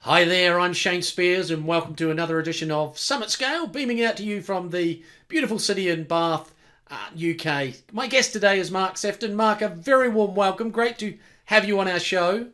Hi there, I'm Shane Spears, and welcome to another edition of Summit Scale, beaming out to you from the beautiful city in Bath, UK. My guest today is Mark Sephton. Mark, a very warm welcome. Great to have you on our show.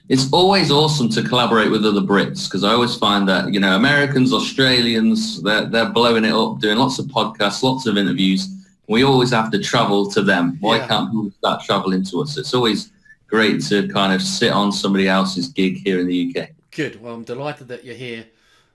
It's always awesome to collaborate with other Brits because I always find that, Americans, Australians, they're blowing it up, doing lots of podcasts, lots of interviews. We always have to travel to them. Why can't people start traveling to us? It's always great to kind of sit on somebody else's gig here in the UK. Good. Well, I'm delighted that you're here.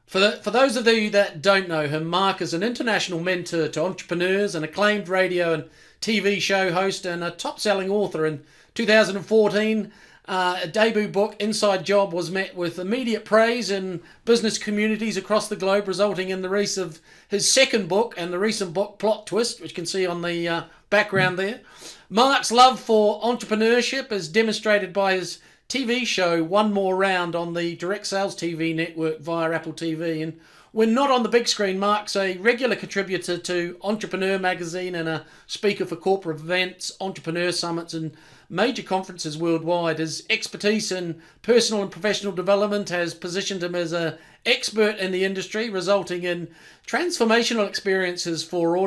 For those of you that don't know him, Mark is an international mentor to entrepreneurs, an acclaimed radio and TV show host, and a top-selling author. In 2014, a debut book, Inside Job, was met with immediate praise in business communities across the globe, resulting in the release of his second book and the recent book, Plot Twist, which you can see on the background there. Mark's love for entrepreneurship is demonstrated by his TV show One More Round on the Direct Sales TV network via Apple TV. And when not on the big screen, Mark's a regular contributor to Entrepreneur magazine and a speaker for corporate events, entrepreneur summits and major conferences worldwide. His expertise in personal and professional development has positioned him as an expert in the industry, resulting in transformational experiences for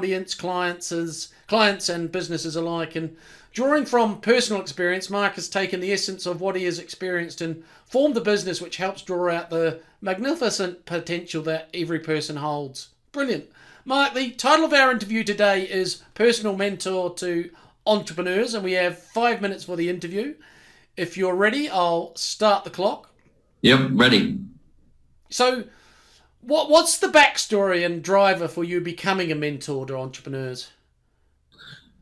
clients and businesses alike. And drawing from personal experience, Mark has taken the essence of what he has experienced and formed a business which helps draw out the magnificent potential that every person holds. Brilliant. Mark, the title of our interview today is Personal Mentor to Entrepreneurs, and we have 5 minutes for the interview. If you're ready, I'll start the clock. Yep, ready. So, what's the backstory and driver for you becoming a mentor to entrepreneurs?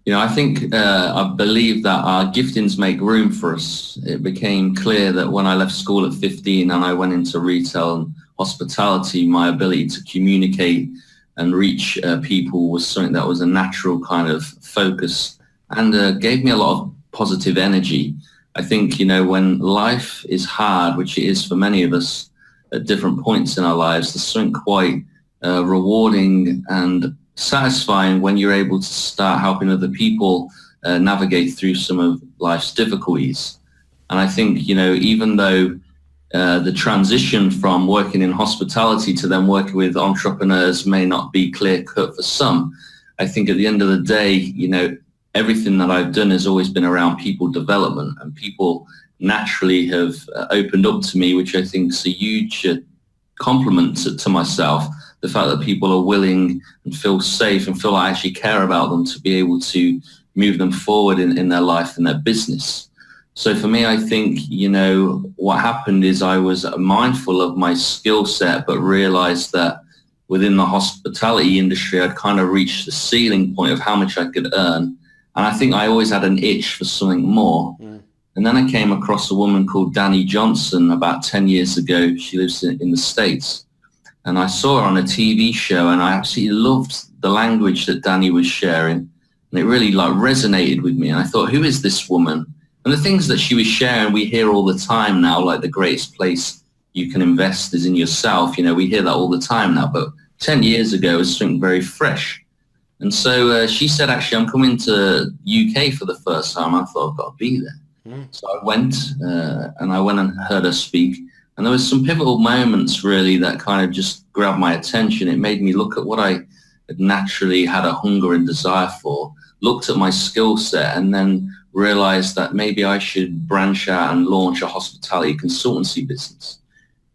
I believe that our giftings make room for us. It became clear that when I left school at 15 and I went into retail and hospitality, my ability to communicate and reach people was something that was a natural kind of focus and gave me a lot of positive energy. I think, when life is hard, which it is for many of us at different points in our lives, there's something quite rewarding and satisfying when you're able to start helping other people navigate through some of life's difficulties. And I think, even though the transition from working in hospitality to then working with entrepreneurs may not be clear cut for some, I think at the end of the day, everything that I've done has always been around people development, and people naturally have opened up to me, which I think is a huge compliment to myself. The fact that people are willing and feel safe and feel I actually care about them to be able to move them forward in their life and their business. So for me, I think, what happened is I was mindful of my skill set, but realized that within the hospitality industry, I'd kind of reached the ceiling point of how much I could earn. And I think I always had an itch for something more. And then I came across a woman called Danny Johnson about 10 years ago. She lives in the States. And I saw her on a TV show, and I absolutely loved the language that Danny was sharing. And it really resonated with me. And I thought, who is this woman? And the things that she was sharing, we hear all the time now, like the greatest place you can invest is in yourself. We hear that all the time now. But 10 years ago, it was something very fresh. And so she said, actually, I'm coming to UK for the first time. I thought, I've got to be there. So I went and heard her speak. And there was some pivotal moments really that kind of just grabbed my attention. It made me look at what I had naturally had a hunger and desire for, looked at my skill set, and then realized that maybe I should branch out and launch a hospitality consultancy business,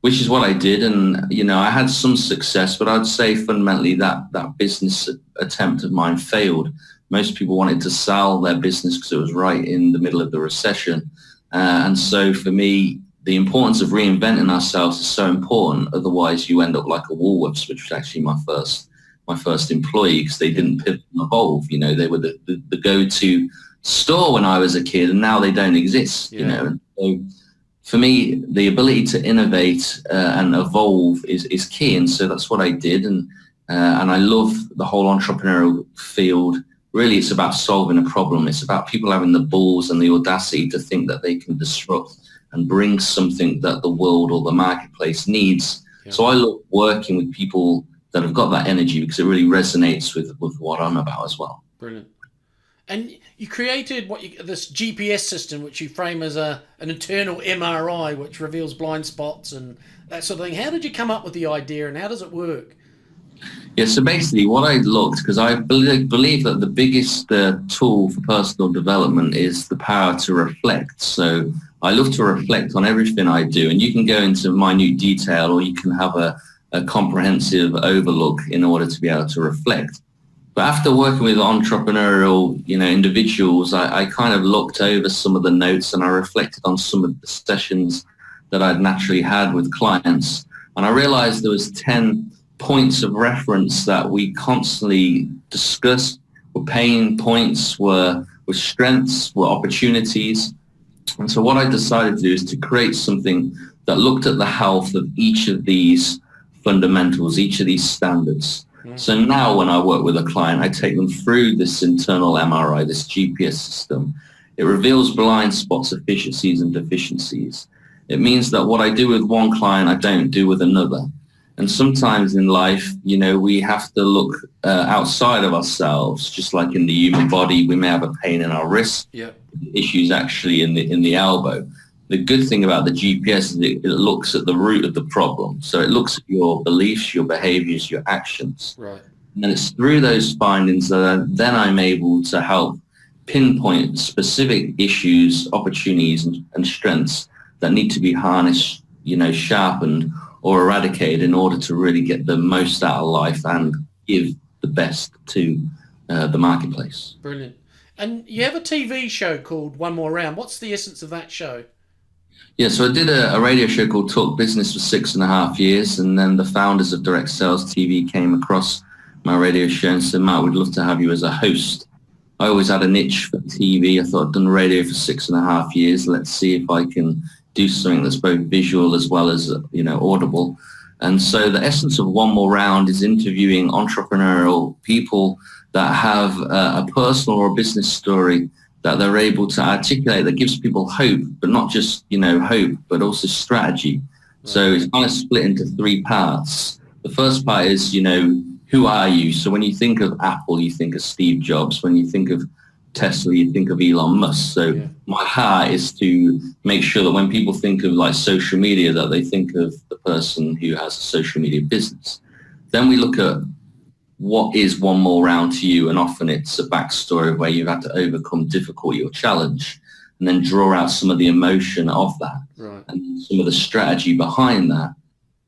which is what I did. And, I had some success, but I'd say fundamentally that business attempt of mine failed. Most people wanted to sell their business because it was right in the middle of the recession. And so for me, the importance of reinventing ourselves is so important. Otherwise, you end up like a Woolworths, which was actually my first employee, because they didn't pivot and evolve. They were the go-to store when I was a kid, and now they don't exist. And so for me, the ability to innovate and evolve is key, and so that's what I did. And I love the whole entrepreneurial field. Really, it's about solving a problem. It's about people having the balls and the audacity to think that they can disrupt and bring something that the world or the marketplace needs. Yeah. So I love working with people that have got that energy because it really resonates with what I'm about as well. Brilliant. And you created this GPS system, which you frame as an internal MRI, which reveals blind spots and that sort of thing. How did you come up with the idea, and how does it work? Yeah, so basically what I looked, because I believe that the biggest tool for personal development is the power to reflect. So I love to reflect on everything I do, and you can go into minute detail, or you can have a comprehensive overlook in order to be able to reflect. But after working with entrepreneurial, individuals, I kind of looked over some of the notes, and I reflected on some of the sessions that I'd naturally had with clients. And I realized there was 10 points of reference that we constantly discussed, were pain points, were strengths, were opportunities. And so what I decided to do is to create something that looked at the health of each of these fundamentals, each of these standards. So now when I work with a client, I take them through this internal MRI, this GPS system. It reveals blind spots, efficiencies and deficiencies. It means that what I do with one client, I don't do with another. And sometimes in life, we have to look outside of ourselves, just like in the human body. We may have a pain in our wrist, issues actually in the elbow. The good thing about the GPS is it looks at the root of the problem. So it looks at your beliefs, your behaviors, your actions. Right. And it's through those findings that then I'm able to help pinpoint specific issues, opportunities, and strengths that need to be harnessed, sharpened or eradicated in order to really get the most out of life and give the best to the marketplace. Brilliant. And you have a TV show called One More Round. What's the essence of that show? Yeah, so I did a radio show called Talk Business for 6.5 years, and then the founders of Direct Sales TV came across my radio show and said, Matt, we'd love to have you as a host. I always had a niche for TV. I thought I'd done radio for 6.5 years. Let's see if I can do something that's both visual as well as, audible. And so the essence of One More Round is interviewing entrepreneurial people that have a personal or business story that they're able to articulate that gives people hope, but not just, hope, but also strategy. So it's kind of split into 3 parts. The first part is, who are you? So when you think of Apple, you think of Steve Jobs. When you think of Tesla, you think of Elon Musk. So my heart is to make sure that when people think of like social media, that they think of the person who has a social media business. Then we look at what is One More Round to you, and often it's a backstory where you've had to overcome difficulty or challenge, and then draw out some of the emotion of that, and some of the strategy behind that.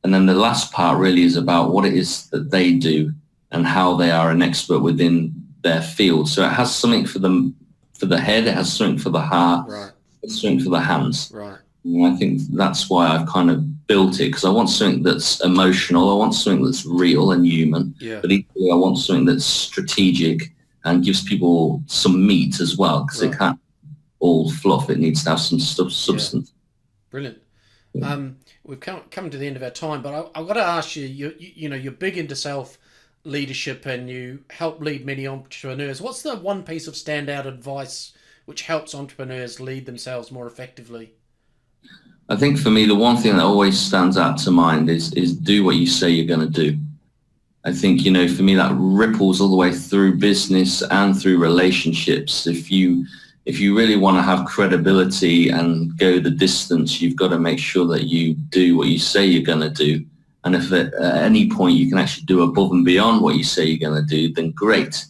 And then the last part really is about what it is that they do and how they are an expert within their field. So it has something for the head, it has something for the heart, it's something for the hands. And I think that's why I've kind of built it, because I want something that's emotional, I want something that's real and human, but equally I want something that's strategic and gives people some meat as well, because it can't all fluff, it needs to have some substance. Brilliant. We've come to the end of our time, but I've got to ask you, you're big into self-leadership and you help lead many entrepreneurs. What's the one piece of standout advice which helps entrepreneurs lead themselves more effectively? I think for me, the one thing that always stands out to mind is do what you say you're going to do. I think, for me, that ripples all the way through business and through relationships. If you really want to have credibility and go the distance, you've got to make sure that you do what you say you're going to do. And if at any point you can actually do above and beyond what you say you're going to do, then great.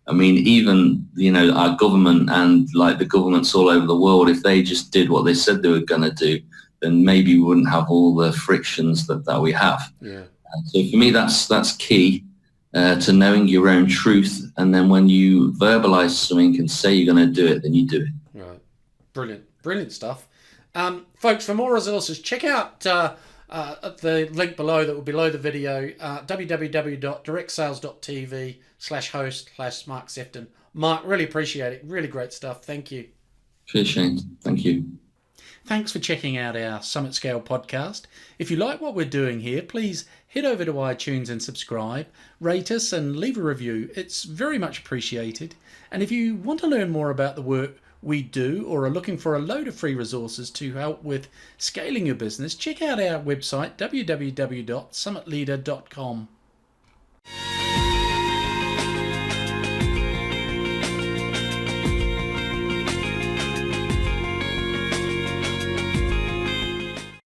I mean, even, our government and like the governments all over the world, if they just did what they said they were going to do, then maybe we wouldn't have all the frictions that we have. So for me, that's key to knowing your own truth. And then when you verbalize something and say you're going to do it, then you do it. Right. Brilliant stuff. Folks, for more resources, check out the link below that will be below the video, www.directsales.tv/host/Mark Sephton. Mark, really appreciate it. Really great stuff. Thank you. Cheers, Shane. Thank you. Thanks for checking out our Summit Scale podcast. If you like what we're doing here, please head over to iTunes and subscribe, rate us and leave a review. It's very much appreciated. And if you want to learn more about the work we do or are looking for a load of free resources to help with scaling your business, check out our website, www.summitleader.com.